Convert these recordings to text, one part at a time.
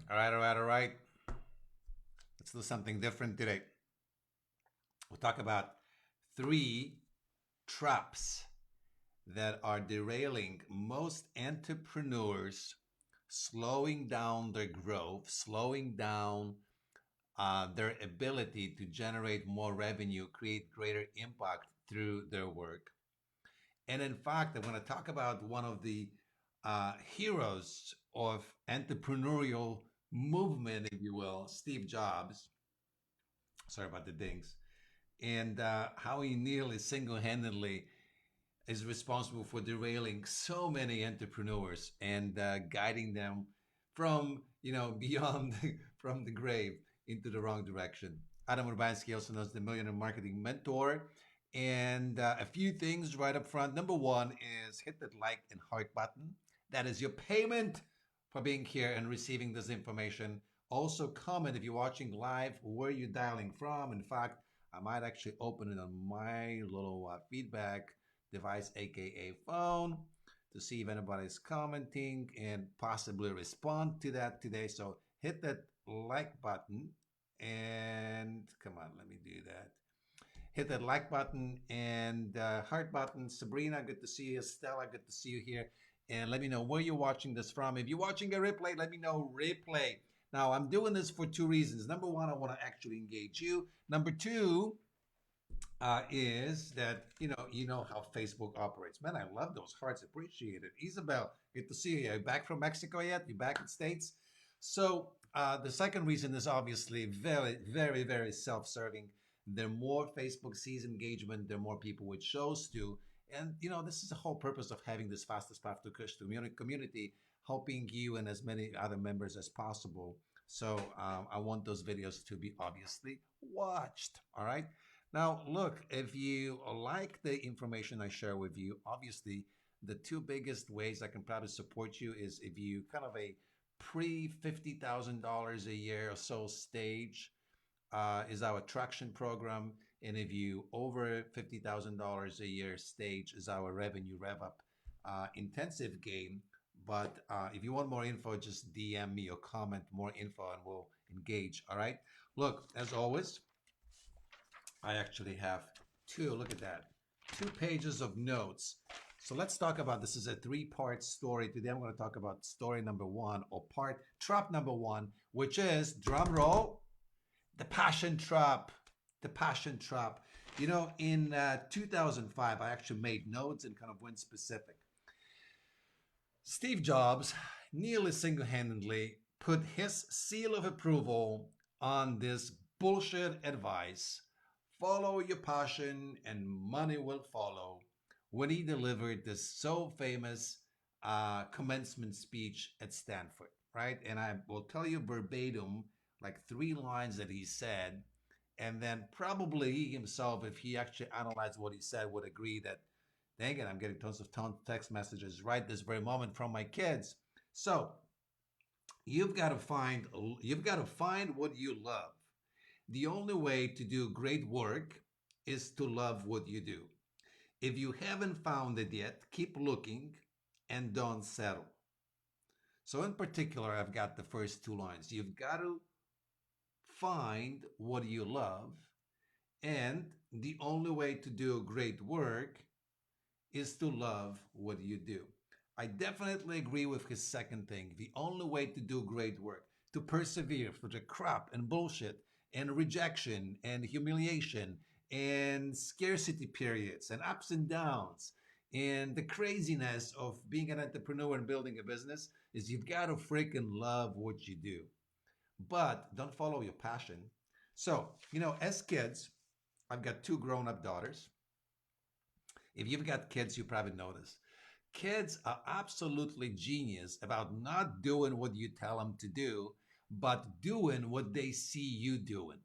All right, all right, all right. Let's do something different today. We'll talk about three traps that are derailing most entrepreneurs, slowing down their growth, slowing down their ability to generate more revenue, create greater impact through their work. And in fact, I'm going to talk about one of the heroes of entrepreneurial movement, if you will, Steve Jobs. Sorry about the dings. And how he nearly single-handedly is responsible for derailing so many entrepreneurs and guiding them from beyond from the grave into the wrong direction. Adam Urbanski, also known as the Millionaire Marketing Mentor. And a few things right up front. Number one is hit that like and heart button. That is your payment for being here and receiving this information. Also, comment if you're watching live where you're dialing from. In fact, I might actually open it on my little feedback device, aka phone, to see if anybody's commenting and possibly respond to that today. So hit that like button and come on, let me do that. Hit that like button and heart button. Sabrina, good to see you. Stella, good to see you here. And let me know where you're watching this from. If you're watching a replay, let me know replay. Now, I'm doing this for two reasons. Number one, I want to actually engage you. Number two, is that you know how Facebook operates. Man, I love those hearts. Appreciate it. Isabel, good to see you. Are you back from Mexico yet? You back in States? So the second reason is obviously very, very, very self-serving. The more Facebook sees engagement, the more people it shows to. And this is the whole purpose of having this fastest path to Kush community, helping you and as many other members as possible. So I want those videos to be obviously watched. All right. Now, look, if you like the information I share with you, obviously the two biggest ways I can probably support you is if you kind of a pre $50,000 a year or so stage is our traction program. And if you over $50,000 a year stage is our revenue rev up intensive game. But if you want more info, just DM me or comment more info and we'll engage. All right. Look, as always, I actually have look at that, 2 pages of notes. So let's talk about this is a three-part story. Today I'm going to talk about story number one or trap number one, which is drum roll, the passion trap. The passion trap. In 2005, I actually made notes and kind of went specific. Steve Jobs nearly single-handedly put his seal of approval on this bullshit advice, follow your passion and money will follow, when he delivered this so famous commencement speech at Stanford, right? And I will tell you verbatim, like 3 lines that he said, and then probably he himself, if he actually analyzed what he said, would agree that, dang it, I'm getting tons of text messages right this very moment from my kids. So you've got to find what you love. The only way to do great work is to love what you do. If you haven't found it yet, keep looking and don't settle. So, in particular, I've got the first 2 lines. You've got to find what you love, and the only way to do great work is to love what you do. I definitely agree with his second thing. The only way to do great work, to persevere through the crap and bullshit and rejection and humiliation and scarcity periods and ups and downs and the craziness of being an entrepreneur and building a business is you've got to freaking love what you do. But don't follow your passion. So, as kids, I've got 2 grown-up daughters. If you've got kids, you probably know this. Kids are absolutely genius about not doing what you tell them to do, but doing what they see you doing.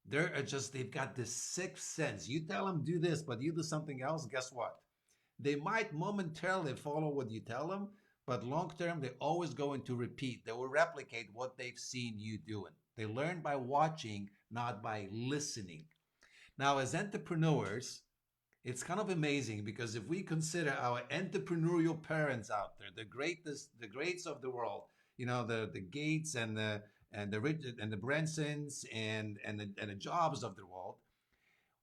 They've got this sixth sense. You tell them do this, but you do something else, guess what? They might momentarily follow what you tell them, but long term, they're always going to repeat. They will replicate what they've seen you doing. They learn by watching, not by listening. Now, as entrepreneurs, it's kind of amazing because if we consider our entrepreneurial parents out there, the greats of the world, the Gates and the Rich and the Bransons and the Jobs of the world.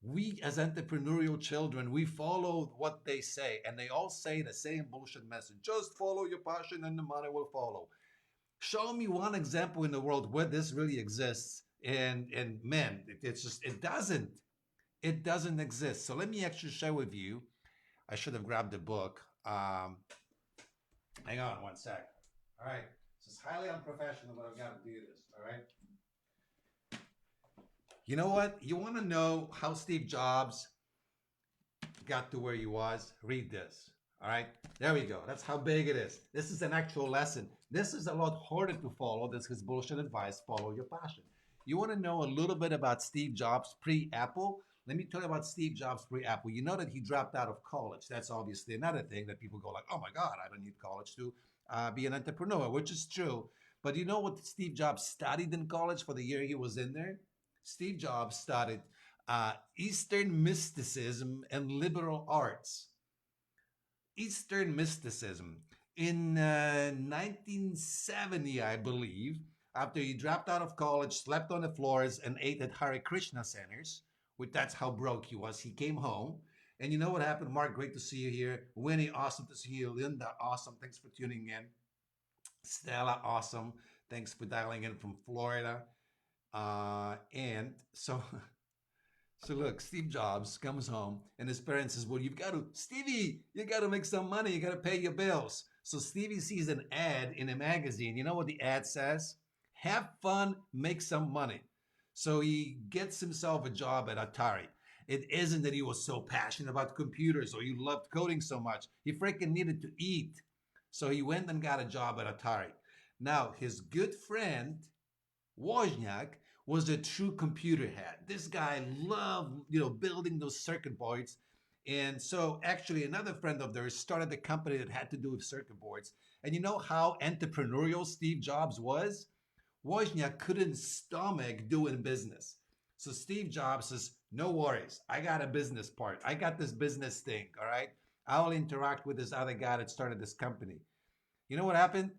We as entrepreneurial children, we follow what they say, and they all say the same bullshit message: just follow your passion and the money will follow. Show me one example in the world where this really exists, and man, it's just, it doesn't exist. So let me actually share with you. I should have grabbed the book. Hang on one sec. All right, this is highly unprofessional, but I've got to do this. All right. You know what? You want to know how Steve Jobs got to where he was? Read this. All right. There we go. That's how big it is. This is an actual lesson. This is a lot harder to follow. This is bullshit advice. Follow your passion. You want to know a little bit about Steve Jobs pre-Apple? Let me tell you about Steve Jobs pre-Apple. You know that he dropped out of college. That's obviously another thing that people go like, oh my God, I don't need college to be an entrepreneur, which is true. But you know what Steve Jobs studied in college for the year he was in there? Steve Jobs studied Eastern mysticism and liberal arts. Eastern mysticism. In 1970, I believe, after he dropped out of college, slept on the floors, and ate at Hare Krishna centers, which that's how broke he was. He came home. And you know what happened? Mark, great to see you here. Winnie, awesome to see you. Linda, awesome. Thanks for tuning in. Stella, awesome. Thanks for dialing in from Florida. And so So look, Steve Jobs comes home and his parents says, well, Stevie, you got to make some money. You got to pay your bills. So Stevie sees an ad in a magazine. You know what the ad says? Have fun, make some money. So he gets himself a job at Atari. It isn't that he was so passionate about computers or he loved coding so much. He freaking needed to eat. So he went and got a job at Atari. Now, his good friend, Wozniak, was a true computer head. This guy loved, building those circuit boards. And so actually another friend of theirs started a company that had to do with circuit boards. And you know how entrepreneurial Steve Jobs was? Wozniak couldn't stomach doing business. So Steve Jobs says, no worries. I got a business part. I got this business thing. All right. I'll interact with this other guy that started this company. You know what happened?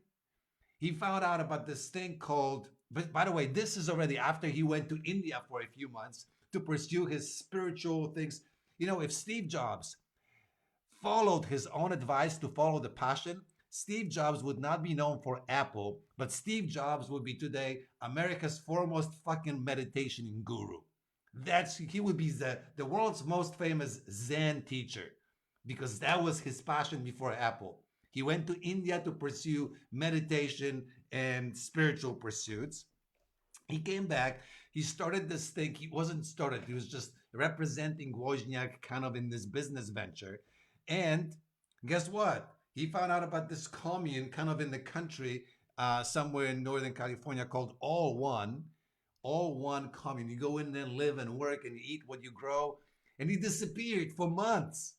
He found out about this thing called, but by the way, this is already after he went to India for a few months to pursue his spiritual things. If Steve Jobs followed his own advice to follow the passion, Steve Jobs would not be known for Apple, but Steve Jobs would be today America's foremost fucking meditation guru. He would be the world's most famous Zen teacher because that was his passion before Apple. He went to India to pursue meditation and spiritual pursuits. He came back. He started this thing. He wasn't started. He was just representing Wozniak kind of in this business venture. And guess what? He found out about this commune kind of in the country somewhere in Northern California called All One. All One commune. You go in there and live and work and you eat what you grow. And he disappeared for months.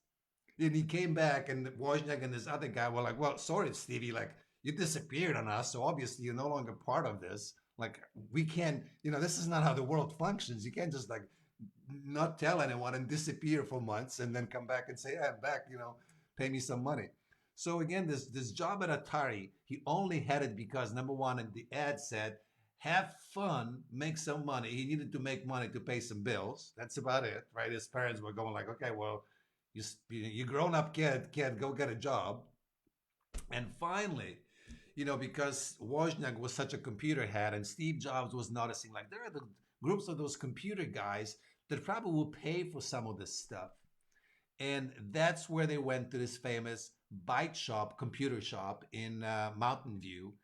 And he came back, and Wozniak and this other guy were like, well, sorry, Stevie, like, you disappeared on us, so obviously you're no longer part of this. Like, we can't, this is not how the world functions. You can't just, like, not tell anyone and disappear for months and then come back and say, yeah, I'm back, pay me some money. So again, this job at Atari, he only had it because, number one, and the ad said, have fun, make some money. He needed to make money to pay some bills. That's about it, right? His parents were going like, okay, well, you grown up kid, go get a job. And finally, because Wozniak was such a computer head and Steve Jobs was noticing like there are the groups of those computer guys that probably will pay for some of this stuff. And that's where they went to this famous Byte Shop, computer shop in Mountain View.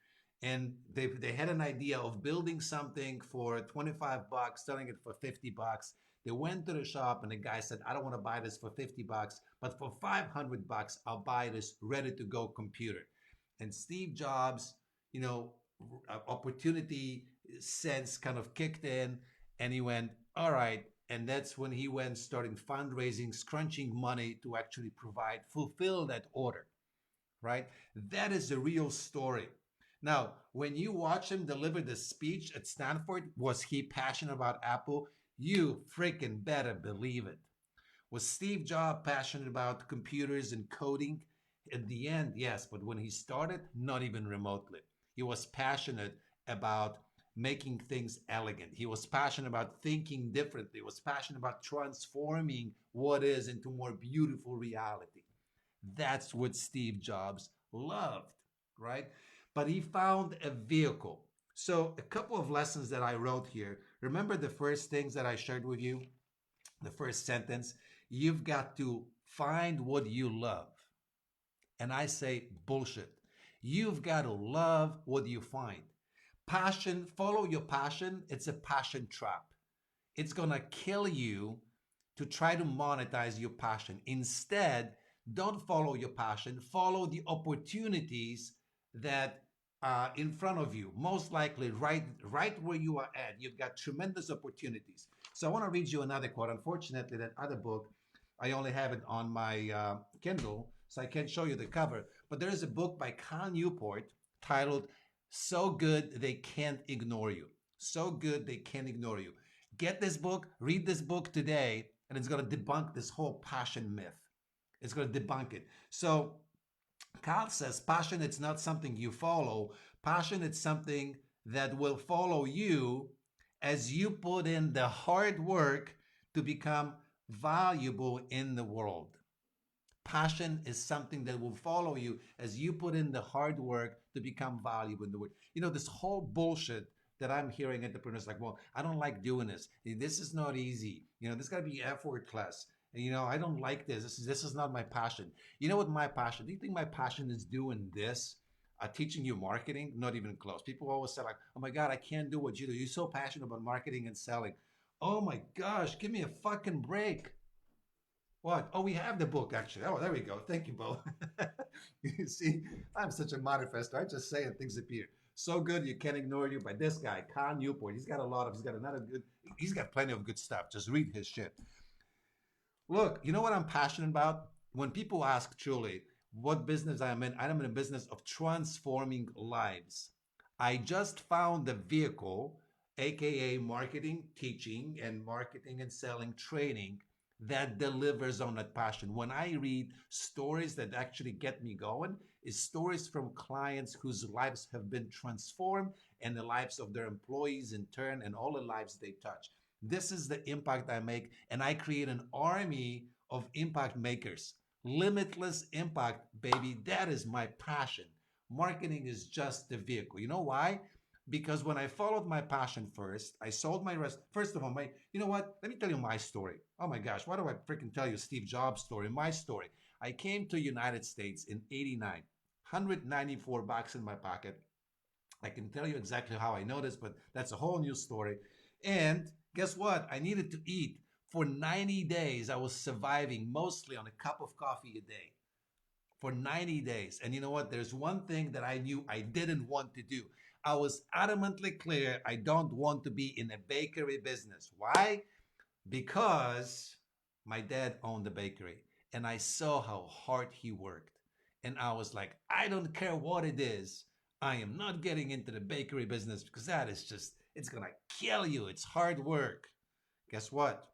And they had an idea of building something for $25, selling it for $50. They went to the shop and the guy said, I don't want to buy this for $50, but for $500, I'll buy this ready to go computer. And Steve Jobs, opportunity sense kind of kicked in and he went, all right. And that's when he went starting fundraising, scrunching money to actually fulfill that order, right? That is the real story. Now, when you watch him deliver the speech at Stanford, was he passionate about Apple? You freaking better believe it. Was Steve Jobs passionate about computers and coding? At the end, yes, but when he started, not even remotely. He was passionate about making things elegant. He was passionate about thinking differently. He was passionate about transforming what is into more beautiful reality. That's what Steve Jobs loved, right? But he found a vehicle. So, a couple of lessons that I wrote here. Remember the first things that I shared with you? The first sentence, you've got to find what you love. And I say, bullshit. You've got to love what you find. Passion, follow your passion. It's a passion trap. It's going to kill you to try to monetize your passion. Instead, don't follow your passion, follow the opportunities that are in front of you. Most likely, right where you are at, you've got tremendous opportunities. So I want to read you another quote. Unfortunately, that other book, I only have it on my Kindle, so I can't show you the cover. But there is a book by Cal Newport titled "So Good They Can't Ignore You." So good they can't ignore you. Get this book, read this book today, and it's going to debunk this whole passion myth. It's going to debunk it. So Carl says passion it's not something you follow. Passion it's something that will follow you as you put in the hard work to become valuable in the world. Passion is something that will follow you as you put in the hard work to become valuable in the world. You know, this whole bullshit that I'm hearing entrepreneurs like, well, I don't like doing this. This is not easy. You know, this got to be effort class. And, you know, I don't like this. This is not my passion. You know what my passion? Do you think my passion is doing this? Teaching you marketing? Not even close. People always say like, oh my God, I can't do what you do. You're so passionate about marketing and selling. Oh my gosh, give me a fucking break. What? Oh, we have the book actually. Oh, there we go. Thank you, Bo. You see, I'm such a manifestor. I just say and things appear. So good you can't ignore you. By this guy, Cal Newport. He's got another good. He's got plenty of good stuff. Just read his shit. Look, you know what I'm passionate about? When people ask truly what business I'm in a business of transforming lives. I just found the vehicle, aka marketing, teaching, and marketing and selling training that delivers on that passion. When I read stories that actually get me going, is stories from clients whose lives have been transformed and the lives of their employees in turn and all the lives they touch. This is the impact I make, and I create an army of impact makers. Limitless impact, baby. That is my passion. Marketing is just the vehicle. You know why? Because when I followed my passion first, I sold my rest. First of all, you know what? Let me tell you my story. Oh my gosh, why do I freaking tell you Steve Jobs' story? My story. I came to United States in '89, $194 in my pocket. I can tell you exactly how I know this, but that's a whole new story. And guess what? I needed to eat. For 90 days, I was surviving mostly on a cup of coffee a day. For 90 days. And you know what? There's one thing that I knew I didn't want to do. I was adamantly clear I don't want to be in a bakery business. Why? Because my dad owned a bakery and I saw how hard he worked. And I was like, I don't care what it is. I am not getting into the bakery business because that is just, it's going to kill you. It's hard work. Guess what?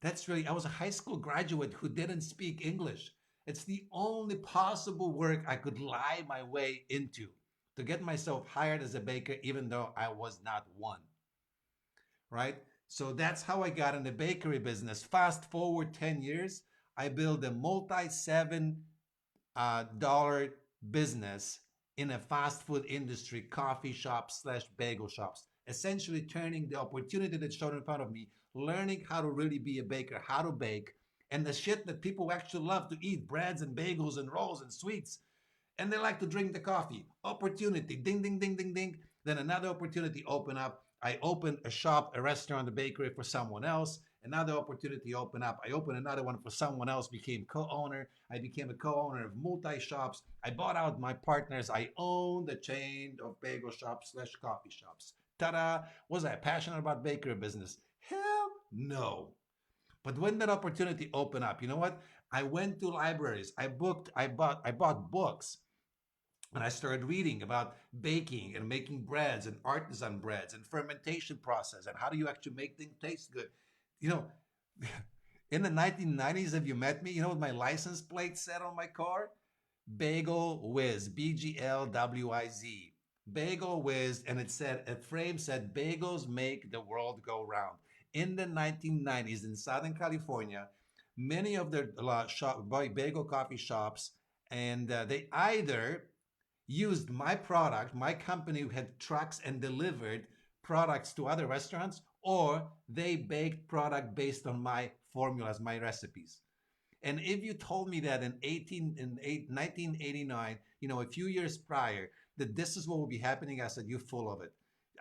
I was a high school graduate who didn't speak English. It's the only possible work I could lie my way into to get myself hired as a baker, even though I was not one, right? So that's how I got in the bakery business. Fast forward 10 years, I built a multi $7 business in a fast food industry, coffee shops slash bagel shops, essentially turning the opportunity that's shown in front of me, learning how to really be a baker, how to bake, and the shit that people actually love to eat, breads and bagels and rolls and sweets. And they like to drink the coffee. Opportunity, ding, ding, ding, ding, ding. Then another opportunity open up. I opened a shop, a restaurant, a bakery for someone else. Another opportunity open up. I opened another one for someone else, became co-owner. I became a co-owner of multi-shops. I bought out my partners. I owned a chain of bagel shops slash coffee shops. Ta-da! Was I passionate about bakery business? Hell no. But when that opportunity opened up, you know what? I went to libraries. I bought books and I started reading about baking and making breads and artisan breads and fermentation process and how do you actually make things taste good. You know, in the 1990s, have you met me? You know what my license plate said on my car? Bagel Whiz, BGLWIZ. Bagel Whiz, and it said, a frame said, bagels make the world go round. In the 1990s in Southern California, many of the bagel coffee shops, and they either used my product, my company had trucks and delivered products to other restaurants, or they baked product based on my formulas, my recipes. And if you told me that in 1989, a few years prior, that this is what will be happening, I said, you're full of it.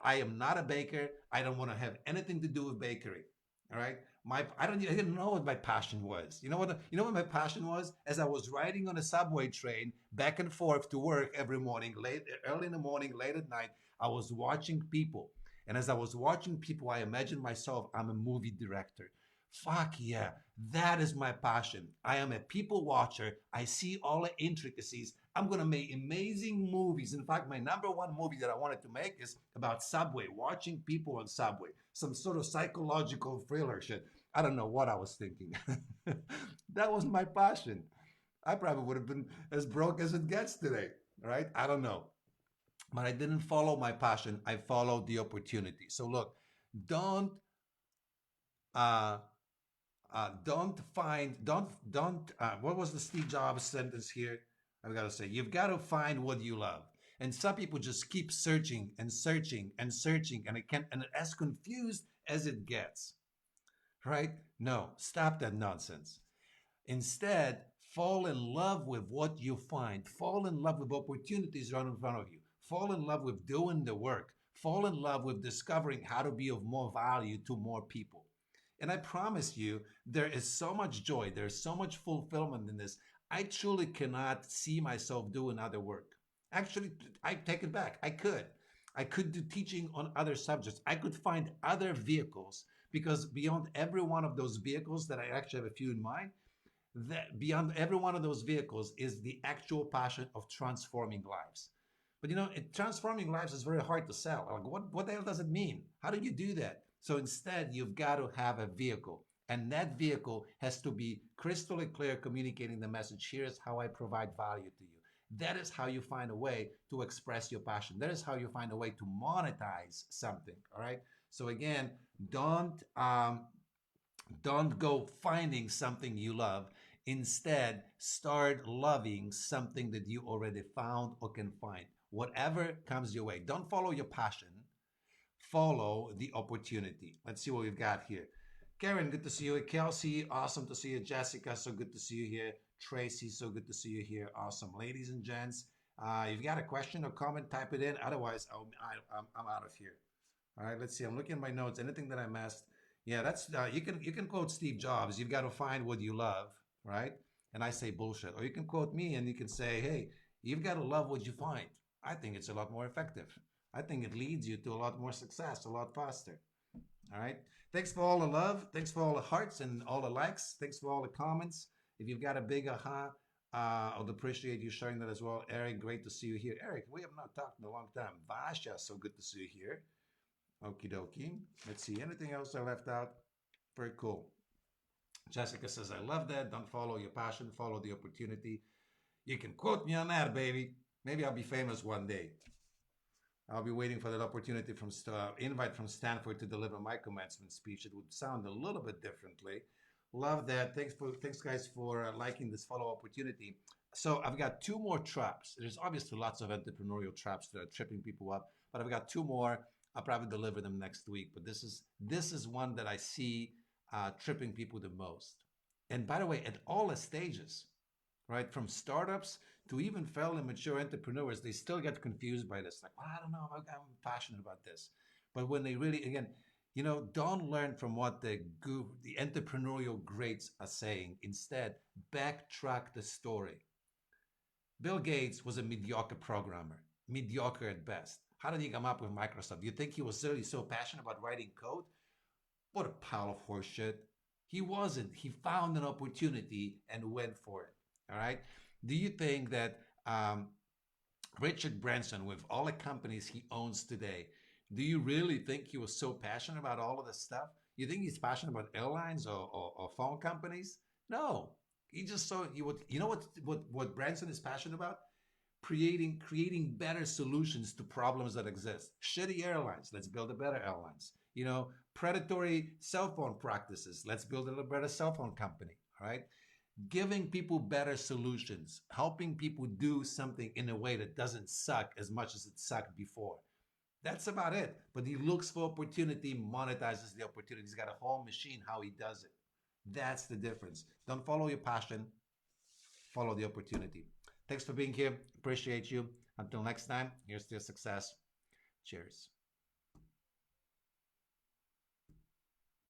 I am not a baker. I don't want to have anything to do with bakery. All right. I didn't know what my passion was. You know what my passion was? As I was riding on a subway train back and forth to work every morning, late early in the morning, late at night, I was watching people. And as I was watching people, I imagined myself, I'm a movie director. Fuck yeah, that is my passion. I am a people watcher. I see all the intricacies. I'm going to make amazing movies. In fact, my number one movie that I wanted to make is about Subway, watching people on Subway, some sort of psychological thriller shit. I don't know what I was thinking. That was my passion. I probably would have been as broke as it gets today, right? I don't know. But I didn't follow my passion. I followed the opportunity. So look, don't uh, what was the Steve Jobs sentence here? I've got to say, you've got to find what you love. And some people just keep searching and searching and searching, and it can, and as confused as it gets, right? No, stop that nonsense. Instead, fall in love with what you find. Fall in love with opportunities right in front of you. Fall in love with doing the work. Fall in love with discovering how to be of more value to more people. And I promise you, there is so much joy, there's so much fulfillment in this. I truly cannot see myself doing other work. Actually, I take it back. I could. I could do teaching on other subjects. I could find other vehicles because beyond every one of those vehicles that I actually have a few in mind, that beyond every one of those vehicles is the actual passion of transforming lives. But transforming lives is very hard to sell. Like, what the hell does it mean? How do you do that? So instead, you've got to have a vehicle. And that vehicle has to be crystal clear, communicating the message. Here's how I provide value to you. That is how you find a way to express your passion. That is how you find a way to monetize something. All right. So again, don't um, don't go finding something you love. Instead, start loving something that you already found or can find. Whatever comes your way. Don't follow your passion, follow the opportunity. Let's see what we've got here. Karen, good to see you. Kelsey, awesome to see you. Jessica, so good to see you here. Tracy, so good to see you here. Awesome. Ladies and gents, if you've got a question or comment, type it in. Otherwise, I'm out of here. All right, let's see. I'm looking at my notes. Anything that I missed? Yeah, that's you can quote Steve Jobs. You've got to find what you love, right? And I say bullshit. Or you can quote me and you can say, hey, you've got to love what you find. I think it's a lot more effective. I think it leads you to a lot more success, a lot faster. All right. Thanks for all the love. Thanks for all the hearts and all the likes. Thanks for all the comments. If you've got a big aha, I would appreciate you sharing that as well. Eric, great to see you here. Eric, we have not talked in a long time. Vasha, so good to see you here. Okie dokie. Let's see. Anything else I left out? Very cool. Jessica says, I love that. Don't follow your passion, follow the opportunity. You can quote me on that, baby. Maybe I'll be famous one day. I'll be waiting for that opportunity from invite from Stanford to deliver my commencement speech. It would sound a little bit differently. Love that. Thanks guys for liking this follow opportunity. So I've got two more traps. There's obviously lots of entrepreneurial traps that are tripping people up, but I've got two more. I'll probably deliver them next week. But this is one that I see tripping people the most. And by the way, at all the stages, right? From startups to even fairly mature entrepreneurs, they still get confused by this. Like, well, I don't know, I'm passionate about this. But when they really, again, don't learn from what the entrepreneurial greats are saying. Instead, backtrack the story. Bill Gates was a mediocre programmer, mediocre at best. How did he come up with Microsoft? You think he was really so passionate about writing code? What a pile of horseshit. He wasn't. He found an opportunity and went for it. All right. Do you think that Richard Branson, with all the companies he owns today, do you really think he was so passionate about all of this stuff? You think he's passionate about airlines or phone companies? No. He just so he would. You know what Branson is passionate about? creating better solutions to problems that exist. Shitty airlines, let's build a better airlines. Predatory cell phone practices, let's build a better cell phone company. All right, giving people better solutions, helping people do something in a way that doesn't suck as much as it sucked before. That's about it. But he looks for opportunity, monetizes the opportunity. He's got a whole machine how he does it. That's the difference. Don't follow your passion, follow the opportunity. Thanks for being here. Appreciate you. Until next time, here's to your success. Cheers.